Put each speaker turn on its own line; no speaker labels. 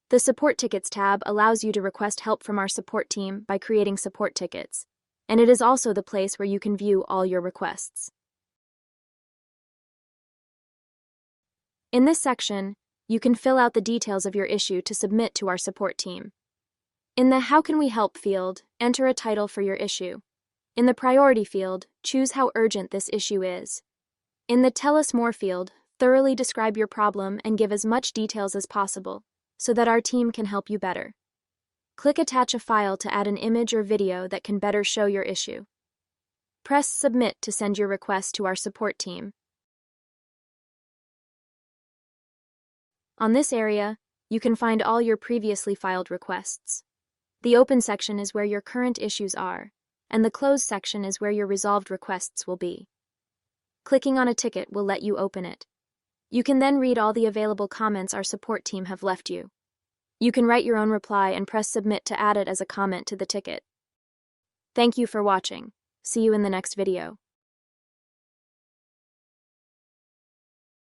The Support Tickets tab allows you to request help from our support team by creating support tickets, and it is also the place where you can view all your requests. In this section, you can fill out the details of your issue to submit to our support team. In the How Can We Help field, enter a title for your issue. In the Priority field, choose how urgent this issue is. In the Tell Us More field, thoroughly describe your problem and give as much details as possible, so that our team can help you better. Click Attach a file to add an image or video that can better show your issue. Press Submit to send your request to our support team. On this area, you can find all your previously filed requests. The Open section is where your current issues are, and the Close section is where your resolved requests will be. Clicking on a ticket will let you open it. You can then read all the available comments our support team have left you. You can write your own reply and press Submit to add it as a comment to the ticket. Thank you for watching. See you in the next video.